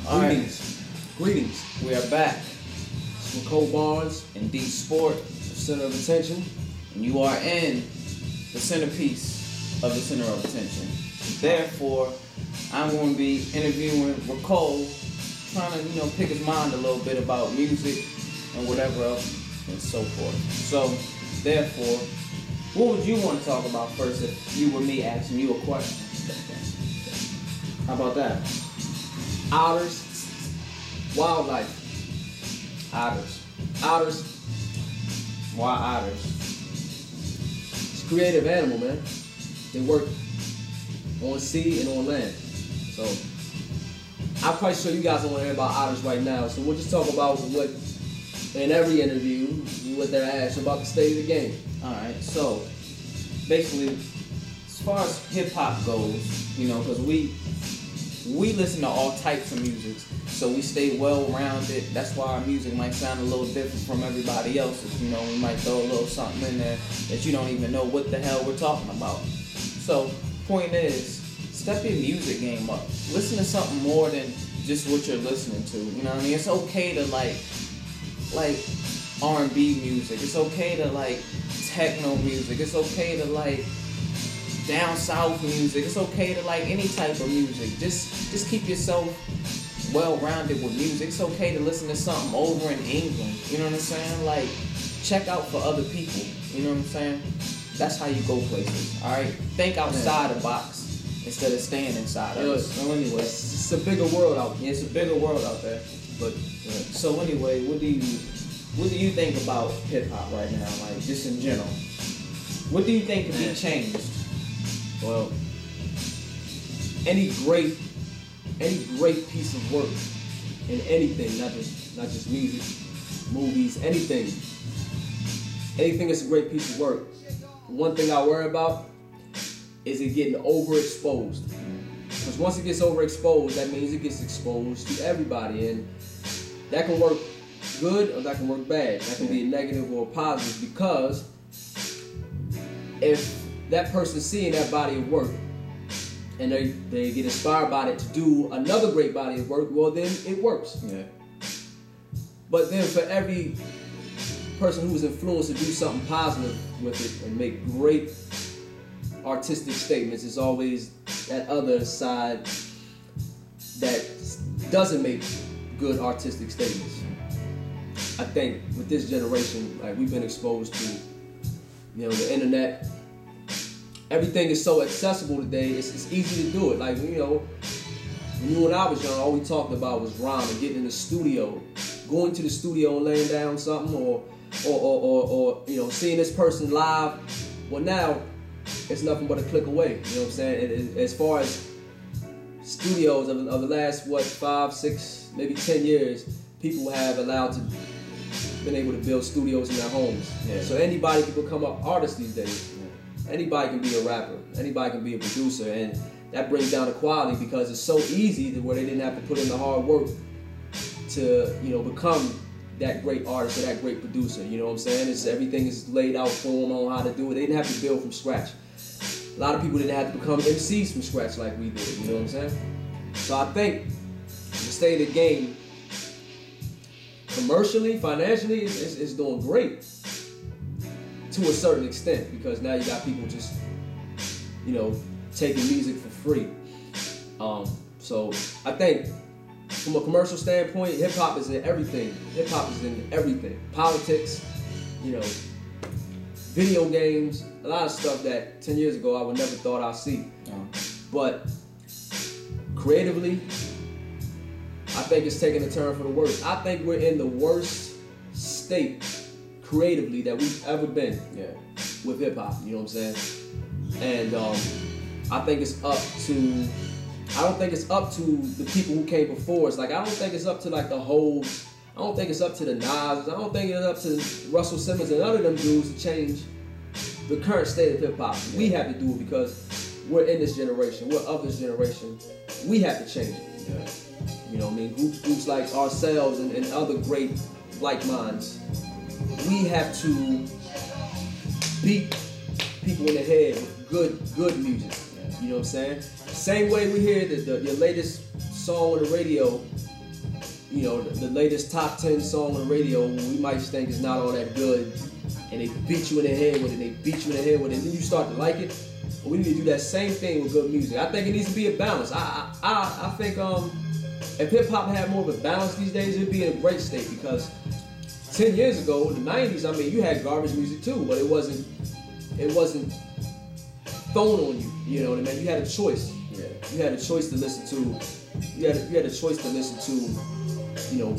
Greetings. We are back. It's Ricole Barnes in D Sport, the center of attention, and you are in the centerpiece of the center of attention. Therefore, I'm going to be interviewing Ricole, trying to pick his mind a little bit about music and whatever else and so forth. So, therefore, what would you want to talk about first if you were me asking you a question? How about that? otters, wildlife. Otters. Why otters? It's a creative animal, man. They work on sea and on land. So I'm quite sure you guys don't want to hear about otters right now. So we'll just talk about what, in every interview, what they're asked about the state of the game. Alright, so basically, as far as hip hop goes, because we listen to all types of music, so we stay well rounded. That's why our music might sound a little different from everybody else's. We might throw a little something in there that you don't even know what the hell we're talking about. So, point is, step your music game up. Listen to something more than just what you're listening to. You know what I mean? It's okay to like R&B music. It's okay to like techno music. It's okay to like down south music. It's okay to like any type of music. Just keep yourself well-rounded with music. It's okay to listen to something over in England. You know what I'm saying? Like, check out for other people. You know what I'm saying? That's how you go places. All right. Think outside the box instead of staying inside of it. So anyway, it's a bigger world out there. It's a bigger world out there. But so anyway, what do you think about hip hop right now? Like, just in general, what do you think could be changed? Well, any great piece of work in anything, not just music, movies, anything that's a great piece of work. One thing I worry about is it getting overexposed. Because once it gets overexposed, that means it gets exposed to everybody, and that can work good or that can work bad. That can be a negative or a positive, because if that person's seeing that body of work and they get inspired by it to do another great body of work, well, then it works. Yeah. But then for every person who's influenced to do something positive with it and make great artistic statements, it's always that other side that doesn't make good artistic statements. I think with this generation, like, we've been exposed to, the internet. Everything is so accessible today. It's easy to do it. Like, when you and I was young, all we talked about was rhyme and getting in the studio, going to the studio and laying down something, or seeing this person live. Well, now it's nothing but a click away. You know what I'm saying? And as far as studios of the last 5, 6, maybe 10 years, people have been able to build studios in their homes. Yeah. So anybody can become an artist these days. Anybody can be a rapper. Anybody can be a producer, and that brings down the quality because it's so easy to where they didn't have to put in the hard work to become that great artist or that great producer. You know what I'm saying? Everything is laid out for them on how to do it. They didn't have to build from scratch. A lot of people didn't have to become MCs from scratch like we did. You know what I'm saying? So I think the state of the game, commercially, financially, is doing great. To a certain extent, because now you got people just, taking music for free. So I think from a commercial standpoint, hip hop is in everything. Hip hop is in everything. Politics, video games, a lot of stuff that 10 years ago I would never thought I'd see. But creatively, I think it's taking a turn for the worse. I think we're in the worst state creatively that we've ever been with hip hop, you know what I'm saying? And I think it's up to, I don't think it's up to the people who came before us. Like, I don't think it's up to like the whole, I don't think it's up to the Nas, I don't think it's up to Russell Simmons and none of them dudes to change the current state of hip hop. We have to do it because we're in this generation, we're of this generation. We have to change it. You know what I mean? Groups like ourselves and other great like minds, we have to beat people in the head with good music. You know what I'm saying? Same way we hear your latest song on the radio the latest top 10 song on the radio, we might think is not all that good, and they beat you in the head with it, and then you start to like it. We need to do that same thing with good music. I think it needs to be a balance. I think if hip hop had more of a balance these days, it'd be in a great state, because 10 years ago, in the 90s, I mean, you had garbage music too, but it wasn't thrown on you. You know what I mean? You had a choice. Yeah. You had a choice to listen to. You had a choice to listen to,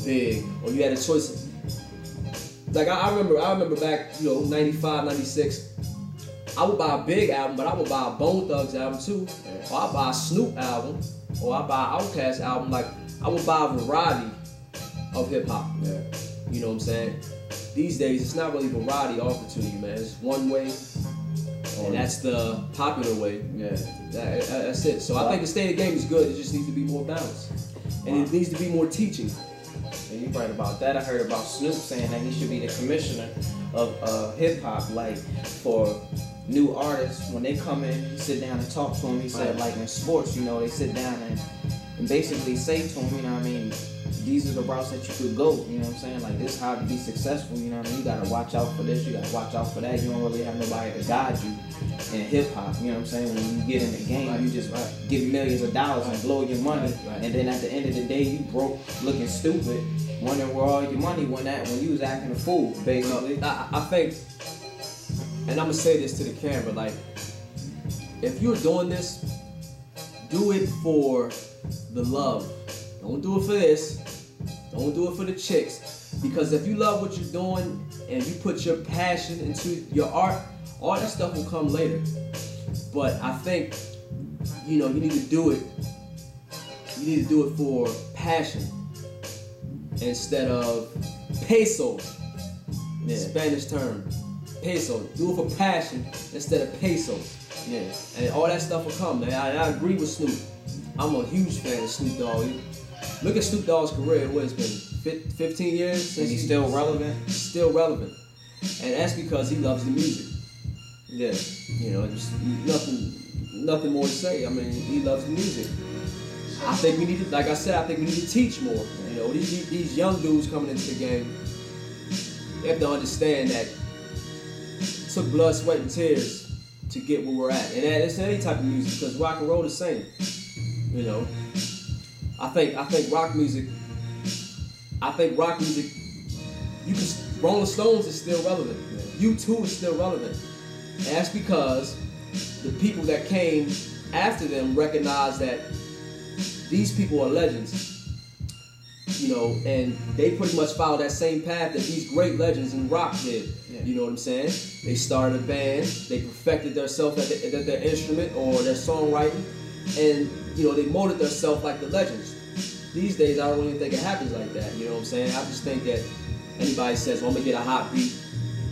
Big, or you had a choice. Like I remember back, 95, 96. I would buy a Big album, but I would buy a Bone Thugs album too, or I buy a Snoop album, or I buy an Outkast album. Like I would buy a variety of hip hop. Yeah. You know what I'm saying? These days, it's not really variety offered to you, man. It's one way, and that's the popular way. Yeah. That's it. So I think the state of the game is good. It just needs to be more balanced, and it needs to be more teaching. And you're right about that. I heard about Snoop saying that he should be the commissioner of hip hop, like for new artists when they come in, he sit down and talk to them. He said, like in sports, they sit down and basically say to them, these are the routes that you could go, you know what I'm saying? Like, this is how to be successful, you know what I mean? You gotta watch out for this, you gotta watch out for that. You don't really have nobody to guide you in hip hop, you know what I'm saying? When you get in the game, you just get millions of dollars and blow your money, and then at the end of the day, you broke, looking stupid, wondering where all your money went at when you was acting a fool, basically. I think, and I'm gonna say this to the camera, like, if you're doing this, do it for the love. Don't do it for this. Don't do it for the chicks. Because if you love what you're doing and you put your passion into your art, all that stuff will come later. But I think, you need to do it. You need to do it for passion instead of peso. Yeah. Spanish term. Peso. Do it for passion instead of peso. Yeah. And all that stuff will come, man. I agree with Snoop. I'm a huge fan of Snoop Dogg. Look at Snoop Dogg's career. What, it's been 15 years since And he's still relevant? Still relevant. And that's because he loves the music. Yeah. Just nothing more to say. I mean, he loves the music. I think we need to, like I said, I think we need to teach more. These young dudes coming into the game, they have to understand that it took blood, sweat, and tears to get where we're at. And it's any type of music, because rock and roll the same. I think rock music. You can. Rolling Stones is still relevant. U2 is still relevant. And that's because the people that came after them recognized that these people are legends. And they pretty much followed that same path that these great legends in rock did. Yeah. You know what I'm saying? They started a band. They perfected themselves at their instrument or their songwriting, and they molded themselves like the legends. These days, I don't really think it happens like that. You know what I'm saying? I just think that anybody says, well, I'm gonna get a hot beat,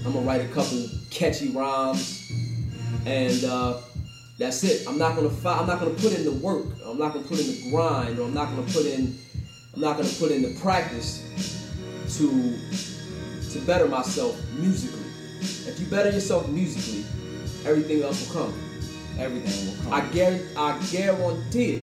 I'm gonna write a couple catchy rhymes, and that's it. I'm not gonna put in the work. I'm not gonna put in the grind, or I'm not gonna put in the practice to better myself musically. If you better yourself musically, everything else will come. Everything will come. I guarantee it.